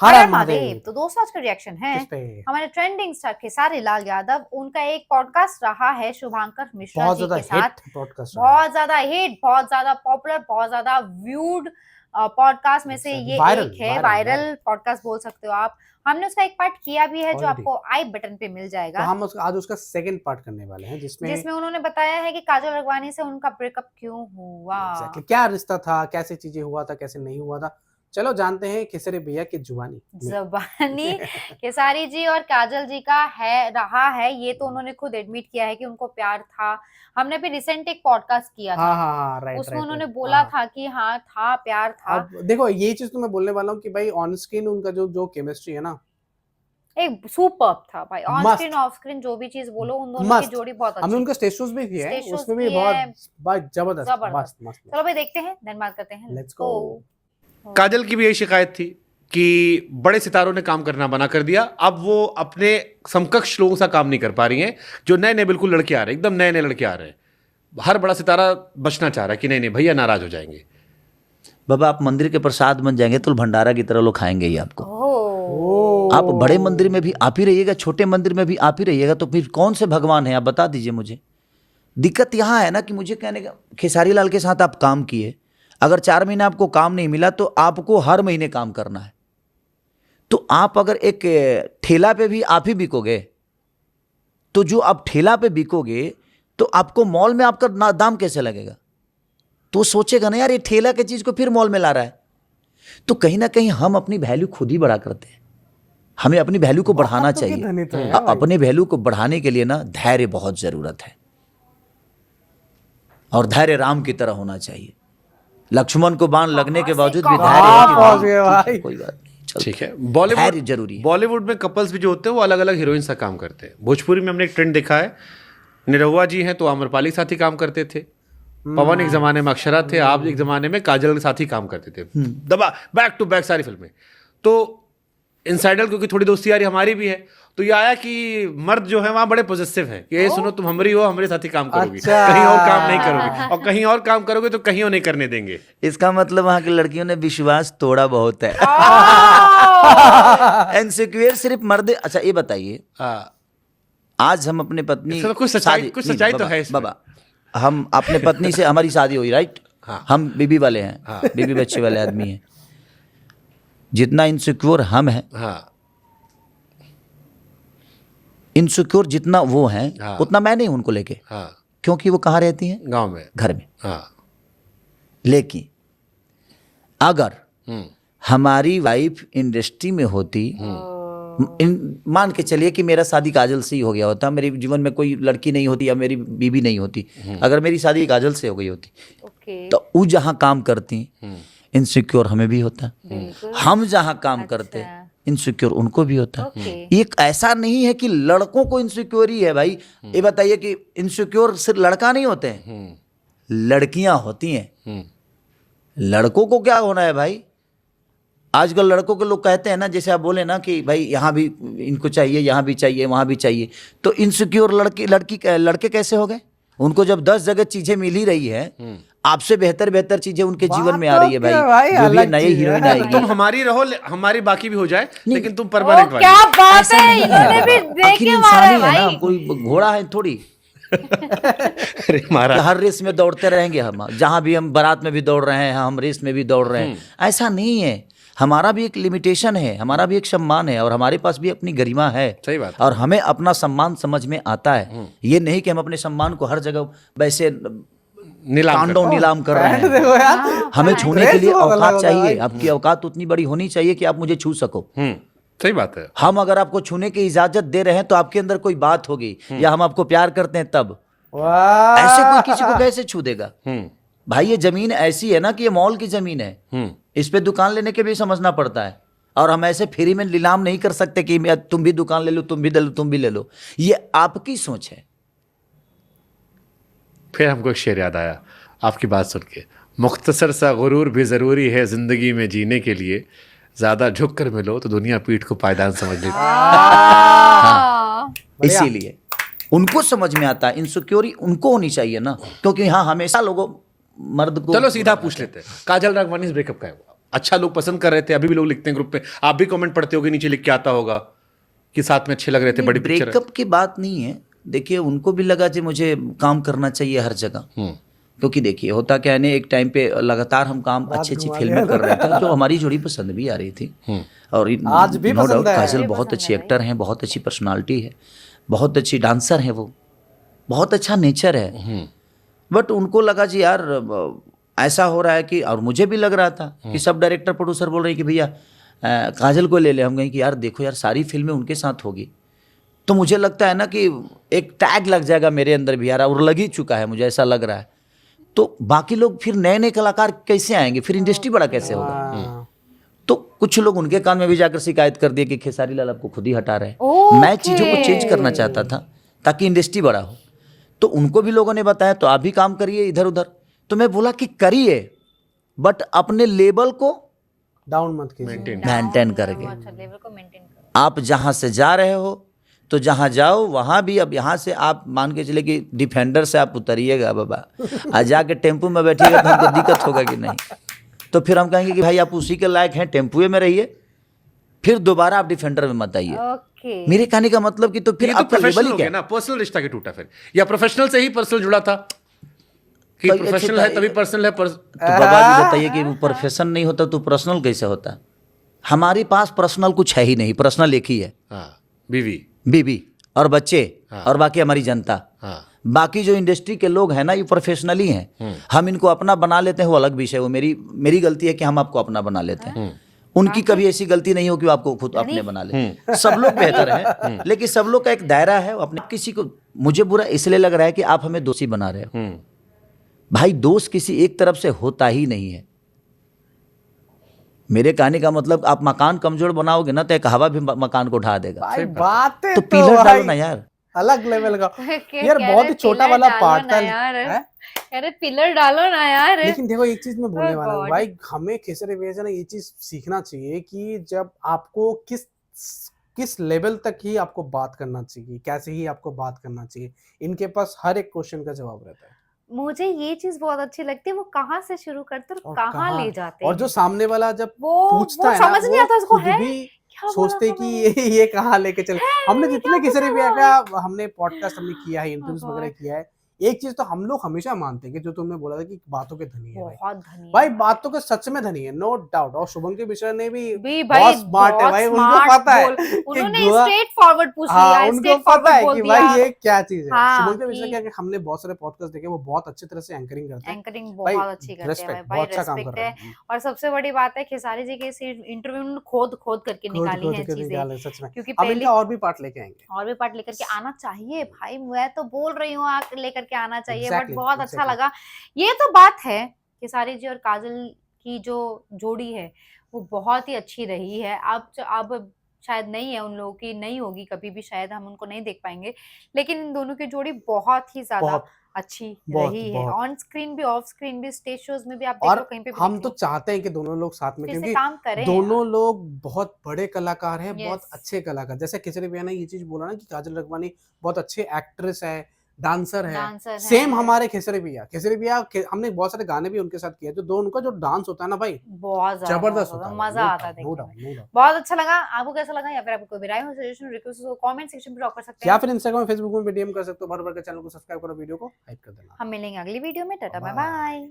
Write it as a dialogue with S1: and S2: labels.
S1: हर हर
S2: महादेव।
S1: महादेव। तो दोस्तों आज का रिएक्शन है
S2: किस पे?
S1: हमारे ट्रेंडिंग स्टार खेसारी लाल यादव। उनका एक पॉडकास्ट रहा है शुभांकर मिश्रा
S2: बहुत
S1: जी
S2: ज्यादा
S1: के साथ।
S2: हिट पॉडकास्ट
S1: बहुत ज्यादा हिट, बहुत ज्यादा पॉपुलर, बहुत ज्यादा व्यूड पॉडकास्ट में से ये
S2: वायरल
S1: एक है। वायरल पॉडकास्ट बोल सकते हो आप। हमने उसका एक पार्ट किया भी है जो
S2: Already।
S1: आपको आई बटन पे मिल
S2: तो
S1: जाएगा,
S2: हम आज उसका सेकंड पार्ट करने वाले हैं
S1: जिसमें उन्होंने बताया है कि काजल अडवाणी से उनका ब्रेकअप क्यों हुआ।
S2: exactly, क्या रिश्ता था, कैसे चीजें हुआ था, कैसे नहीं हुआ था। चलो जानते हैं खेसारी भैया की जुबानी
S1: खेसारी जी और काजल जी का है रहा है, ये तो उन्होंने खुद एडमिट किया है कि उनको प्यार था। हमने भी रिसेंट एक पॉडकास्ट किया था,
S2: हाँ राइट,
S1: उसमें उन्होंने
S2: राइट,
S1: बोला था कि हाँ था, प्यार था।
S2: अब देखो ये चीज तो मैं बोलने वाला हूँ कि भाई ऑन स्क्रीन उनका जो केमिस्ट्री है ना,
S1: एक सुपर्ब था भाई। ऑन
S2: मस्त।
S1: स्क्रीन ऑफ स्क्रीन जो भी चीज बोलो, उन दोनों की जोड़ी बहुत
S2: हमने
S1: अच्छी
S2: उनका स्टेज शोज भी किया है,
S1: स्टेज शोज
S2: उसमें भी
S1: किए हैं।
S2: बहुत जबरदस्त
S1: जबरदस्त।
S2: मस्त।
S1: चलो भाई देखते हैं, देन बात करते हैं।
S2: Let's go.
S3: काजल की भी यही शिकायत थी कि बड़े सितारों ने काम करना मना कर दिया। अब वो अपने समकक्ष लोगों सा काम नहीं कर पा रही हैं, जो नए नए बिल्कुल लड़के आ रहे हैं, एकदम नए नए लड़के आ रहे हैं। हर बड़ा सितारा बचना चाह रहा है कि नहीं नहीं भैया नाराज हो जाएंगे।
S4: बाबा आप मंदिर के प्रसाद बन जाएंगे तो भंडारा की तरह लोग खाएंगे ही आपको।
S1: ओह,
S4: आप बड़े मंदिर में भी आप ही रहिएगा, छोटे मंदिर में भी आप ही रहिएगा, तो फिर कौन से भगवान हैं आप बता दीजिए मुझे। दिक्कत यहाँ है ना कि मुझे कहने का, खेसारी लाल के साथ आप काम किए, अगर 4 महीने आपको काम नहीं मिला तो आपको हर महीने काम करना है। तो आप अगर एक ठेला पे भी आप ही बिकोगे, तो जो आप ठेला पे बिकोगे तो आपको मॉल में आपका दाम कैसे लगेगा। तो सोचेगा ना यार ये ठेला की चीज को फिर मॉल में ला रहा है। तो कहीं ना कहीं हम अपनी वैल्यू खुद ही बढ़ा करते हैं। हमें अपनी वैल्यू को बढ़ाना चाहिए। अपने वैल्यू को बढ़ाने के लिए ना धैर्य बहुत जरूरत है, और धैर्य राम की तरह होना चाहिए। लक्ष्मण को बाण लगने के बावजूद भी धैर्य, कोई बात नहीं,
S3: ठीक है।
S4: धैर्य जरूरी है।
S3: बॉलीवुड में कपल्स भी जो होते हैं वो अलग अलग हीरोइन सा काम करते हैं। भोजपुरी में हमने एक ट्रेंड देखा है, निरहुआ जी हैं तो आम्रपाली के साथ ही काम करते थे, पवन एक जमाने में अक्षरा थे, आप एक जमाने में काजल के साथ ही काम करते थे, दबा बैक टू बैक सारी फिल्में। तो इनसाइडर क्योंकि थोड़ी दोस्ती यारी हमारी भी है, तो ये आया कि मर्द जो है वहां बड़े पॉजिटिव है कि ये सुनो तुम हमारी हो, हमारे साथ ही काम करोगी, कहीं और काम नहीं करोगे, और कहीं और काम करोगे तो कहीं और नहीं करने देंगे।
S4: इसका मतलब वहां की लड़कियों ने विश्वास तोड़ा बहुत है। इनसिक्योर सिर्फ मर्द। अच्छा ये बताइए, आज हम अपने पत्नी
S3: कुछ सच्चाई तो है इसमें।
S4: बाबा हम अपने पत्नी से, हमारी शादी हुई राइट, हम बीबी वाले हैं, बीबी बच्चे वाले आदमी हैं। जितना इनसिक्योर हम हैं, इनसिक्योर जितना वो हैं, उतना मैं नहीं उनको लेके, क्योंकि वो कहाँ रहती हैं,
S3: गांव में,
S4: घर में। लेकिन अगर हमारी वाइफ इंडस्ट्री में होती, मान के चलिए कि मेरा शादी काजल से ही हो गया होता, मेरे जीवन में कोई लड़की नहीं होती या मेरी बीबी नहीं होती, अगर मेरी शादी काजल से हो गई होती, तो वो जहाँ काम करती इनसिक्योर हमें भी होता, हम जहाँ काम करते इनसिक्योर उनको भी होता। एक ऐसा नहीं है कि लड़कों को इनसिक्योर ही है भाई। ये बताइए कि इनसिक्योर सिर्फ लड़का नहीं होते हैं, लड़कियां होती हैं। लड़कों को क्या होना है भाई। आजकल लड़कों के लोग कहते हैं ना, जैसे आप बोले ना कि भाई यहाँ भी इनको चाहिए, यहाँ भी चाहिए, वहाँ भी चाहिए, तो इनसिक्योर लड़के कैसे हो गए। उनको जब 10 जगह चीजें मिल ही रही है, आपसे बेहतर चीजें उनके जीवन में आ रही है भाई, जो भी नई हीरोइन आएगी,
S3: तुम हमारी रहो, हमारी बाकी भी हो जाए, लेकिन तुम परमानेंट वाली।
S1: क्या बात है, इन्होंने भी देख के मारा है भाई।
S4: ना कोई घोड़ा है थोड़ी।
S3: अरे महाराज,
S4: हर रेस में दौड़ते रहेंगे हम, जहां भी हम बारात में भी दौड़ रहे हैं, हम रेस में भी दौड़ रहे हैं, ऐसा नहीं है। हमारा भी एक लिमिटेशन है, हमारा भी एक सम्मान है, और हमारे पास भी अपनी गरिमा है।
S3: सही बात।
S4: और हमें अपना सम्मान समझ में आता है। ये नहीं कि हम अपने सम्मान को हर जगह वैसे नीलाम कर रहे हैं। हमें छूने के लिए औकात चाहिए। आपकी औकात उतनी बड़ी होनी चाहिए कि आप मुझे छू सको।
S3: सही बात है।
S4: हम अगर आपको छूने की इजाजत दे रहे हैं तो आपके अंदर कोई बात होगी, या हम आपको प्यार करते हैं तब। ऐसे कोई किसी को कैसे छू देगा भाई। ये जमीन ऐसी है ना कि ये मॉल की जमीन है, इस पे दुकान लेने के भी समझना पड़ता है, और हम ऐसे फ्री में नीलाम नहीं कर सकते कि तुम भी दुकान ले लो, तुम भी ले लो, तुम भी ले लो। ये आपकी सोच है।
S3: फिर हमको एक शेर याद आया आपकी बात सुन के, मुख्तसर सा गुरूर भी ज़रूरी है ज़िंदगी में जीने के लिए, ज़्यादा झुक कर मिलो तो दुनिया पीठ को पायदान समझ लेती है।
S4: इसीलिए उनको समझ में आता है, इनसिक्योरिटी उनको होनी चाहिए ना, क्योंकि हाँ हमेशा लोगों मर्द को।
S3: चलो सीधा पूछ लेते हैं, काजल राघवानी से ब्रेकअप का है अच्छा लोग पसंद कर रहे थे, अभी भी लोग लिखते हैं ग्रुप पे, आप भी कमेंट पढ़ते होगे, नीचे लिख के आता होगा कि साथ में अच्छे लग रहे थे, बड़ी पिक्चर है।
S4: ब्रेकअप की बात नहीं है, देखिए उनको भी लगा कि मुझे काम करना चाहिए हर जगह, क्योंकि देखिए होता क्या है ना, एक टाइम पे लगातार हम काम अच्छी अच्छी फिल्में कर रहे थे जो हमारी जोड़ी पसंद भी आ रही थी, और
S2: आज भी
S4: नो
S2: पसंद
S4: डाउट
S2: है।
S4: काजल बहुत अच्छी एक्टर हैं, बहुत अच्छी पर्सनालिटी है, बहुत अच्छी डांसर है, वो बहुत अच्छा नेचर है। बट उनको लगा जी यार ऐसा हो रहा है कि, और मुझे भी लग रहा था कि सब डायरेक्टर प्रोड्यूसर बोल रहे हैं कि भैया काजल को ले ले, हम कहें कि यार देखो यार सारी फिल्में उनके साथ होगी, तो मुझे लगता है ना कि एक टैग लग जाएगा मेरे अंदर भी यार, और लग ही चुका है, मुझे ऐसा लग रहा है। तो बाकी लोग फिर नए नए कलाकार कैसे आएंगे, फिर इंडस्ट्री बड़ा कैसे होगा।
S2: हाँ।
S4: तो कुछ लोग उनके कान में भी जाकर शिकायत कर दिए कि खेसारी लाल आपको खुद ही हटा रहे हैं।
S1: ओके।
S4: मैं चीज़ों को चेंज करना चाहता था ताकि इंडस्ट्री बड़ा हो, तो उनको भी लोगों ने बताया तो आप भी काम करिए इधर उधर। तो मैं बोला कि करिए, बट अपने लेवल को
S2: डाउन मत कीजिए।
S4: मेंटेन करके।
S1: अच्छा, लेवल को मेंटेन करो।
S4: आप जहाँ से जा रहे हो तो जहाँ जाओ वहाँ भी, अब यहाँ से आप मान के चले कि डिफेंडर से आप उतरिएगा बाबा, आज जाके टेम्पू में बैठिएगा तो हमको दिक्कत होगा कि नहीं, तो फिर हम कहेंगे कि भाई आप उसी के लायक हैं, टेम्पुए में रहिए, फिर दोबारा आप डिफेंडर में मत आइए।
S1: ओके।
S4: मेरे कहने का मतलब कि तो फिर
S3: ये तो
S4: आपका लेवल
S3: प्रोफेशनल
S4: ही
S3: हो
S4: क्या
S3: गया ना, पर्सनल रिश्ता के टूटा फिर, या प्रोफेशनल से ही पर्सनल जुड़ा था कि
S4: तो
S3: प्रोफेशनल
S4: अच्छा,
S3: है तभी पर्सनल है।
S4: तो बाबा जी बताइए कि वो प्रोफेशन नहीं होता तो पर्सनल कैसे होता। हमारे पास पर्सनल कुछ है ही नहीं, पर्सनल एक ही है,
S3: हाँ, बीवी,
S4: बीवी और बच्चे, और बाकी हमारी जनता।
S3: हाँ,
S4: बाकी जो इंडस्ट्री के लोग हैं ना, ये प्रोफेशनल ही हैं। हम इनको अपना बना लेते हैं, वो अलग विषय, वो मेरी गलती है कि हम आपको अपना बना लेते हैं। उनकी कभी ऐसी गलती नहीं हो कि वो आपको खुद अपने बना ले। सब लोग बेहतर हैं, लेकिन सब लोग का एक दायरा है। अपने किसी को, मुझे बुरा इसलिए लग रहा है कि आप हमें दोषी बना रहे हो। भाई दोष किसी एक तरफ से होता ही नहीं है। मेरे कहने का मतलब, आप मकान कमजोर बनाओगे ना तो एक हवा भी मकान को ढा देगा।
S2: भाई बातें
S4: तो पिलर
S2: भाई
S4: डालो ना यार,
S2: अलग लेवल का।
S1: कह
S2: यार बहुत
S1: रहे
S2: ही छोटा
S1: पिलर
S2: वाला
S1: डालो
S2: पार्ट
S1: ना
S2: था
S1: यार।
S2: हैं?
S1: कह रहे पिलर डालो ना यार।
S2: लेकिन देखो एक चीज मैं बोलने
S1: Oh
S2: वाला हूँ
S1: God.
S2: भाई, हमें खेसारी भैया से ना ये चीज सीखना चाहिए कि जब आपको किस लेवल तक ही आपको बात करना चाहिए, कैसे ही आपको बात करना चाहिए। इनके पास हर एक क्वेश्चन का जवाब रहता है।
S1: मुझे ये चीज बहुत अच्छी लगती है, वो कहाँ से शुरू करते हैं और कहाँ ले जाते
S2: और जो
S1: हैं।
S2: सामने वाला जब
S1: वो
S2: पूछता है ना,
S1: समझ नहीं
S2: वो
S1: आता उसको,
S2: खुद
S1: है
S2: भी
S1: क्या बोला
S2: सोचते
S1: था
S2: कि
S1: मैंने?
S2: ये कहाँ लेके चले। हमने
S1: है,
S2: जितने
S1: क्या
S2: खेसारी
S1: पूछा
S2: भैया
S1: था?
S2: का हमने पॉडकास्ट हमने किया है, इंटरव्यूज वगैरह
S1: God.
S2: किया है, एक चीज तो हम लोग हमेशा मानते हैं कि जो तुमने बोला था कि बातों के धनी है भाई।
S1: बहुत धनी
S2: भाई
S1: है।
S2: बातों के सच में धनी है, नो डाउट। और शुभम के मिश्रा ने भी
S1: भाई
S2: बहुत स्मार्ट है
S1: बहुत
S2: भाई, उनको
S1: smart
S2: पता है
S1: बोल,
S2: कि
S1: उन्होंने
S2: गोवा,
S1: स्ट्रेट फॉरवर्ड पूछ
S2: हाँ
S1: लिया,
S2: उनको
S1: स्ट्रेट
S2: पता
S1: फॉरवर्ड
S2: है
S1: बोल
S2: कि
S1: दिया।
S2: भाई ये क्या चीज है।
S1: हाँ,
S2: शुभम के मिश्रा
S1: कि
S2: क्या, हमने बहुत सारे पॉडकास्ट देखे, वो बहुत अच्छी तरह से एंकरिंग करते हैं।
S1: एंकरिंग
S2: भाई
S1: बहुत अच्छी करते हैं
S2: रेस्पेक्ट,
S1: भाई,
S2: बहुत अच्छा काम
S1: रेस्पेक्ट
S2: कर रहे
S1: है।
S2: हैं।
S1: और सबसे बड़ी बात है, खेसारी जी के इस इंटरव्यू में खोद खोद करके
S2: खोद
S1: निकाली
S2: खोद
S1: हैं
S2: के
S1: चीजें,
S2: निकाले सच में।
S1: क्योंकि
S2: अब
S1: पहले
S2: इनका और भी पार्ट लेके आएंगे।
S1: और भी पार्ट लेकर के आना चाहिए भाई, मैं तो बोल रही हूँ लेकर के आना चाहिए। बट
S2: Exactly,
S1: बहुत अच्छा
S2: exactly.
S1: लगा। ये तो बात है, खेसारी जी और काजल की जो जोड़ी है वो बहुत ही अच्छी रही है। अब शायद नहीं है, उन लोगों की नहीं होगी कभी भी, शायद हम उनको नहीं देख पाएंगे, लेकिन इन दोनों की जोड़ी बहुत ही ज्यादा
S2: बहुत
S1: अच्छी
S2: बहुत
S1: रही है।
S2: बहुत।
S1: ऑन स्क्रीन भी, ऑफ स्क्रीन भी, स्टेज शोज में भी आप देख
S2: और
S1: लो, कहीं पे भी
S2: हम
S1: देख
S2: तो
S1: लो,
S2: चाहते हैं कि दोनों लोग साथ में,
S1: फिर से
S2: क्योंकि
S1: काम करें
S2: दोनों
S1: यार।
S2: लोग बहुत बड़े कलाकार हैं, बहुत
S1: Yes.
S2: अच्छे कलाकार। जैसे खेसारी भैया ने ये चीज बोला ना कि काजल रखवानी बहुत अच्छे एक्ट्रेस है, डांसर है।
S1: डांसर
S2: सेम
S1: है,
S2: हमारे खेसारी भैया हमने बहुत सारे गाने भी उनके साथ किए, तो दो उनका जो डांस होता है ना भाई,
S1: बहुत ज्यादा
S2: जबरदस्त
S1: बहुत
S2: होता
S1: ज्यादा
S2: है,
S1: मजा आता है
S2: नो
S1: देखने
S2: डाउट
S1: में।
S2: No doubt.
S1: बहुत अच्छा लगा। आपको कैसा लगा, या फिर आपको कोई भी राय हो, सजेशन, रिक्वेस्ट हो, कमेंट सेक्शन पे ड्रॉप कर सकते
S2: या
S1: हैं।
S2: फिर इंस्टाग्राम फेसबुक में डीएम कर सकते हो। भर भर के चैनल को सब्सक्राइब करो, वीडियो को लाइक कर देना।
S1: हम मिलेंगे अगली वीडियो में। Tata, bye
S2: bye.
S1: बाय।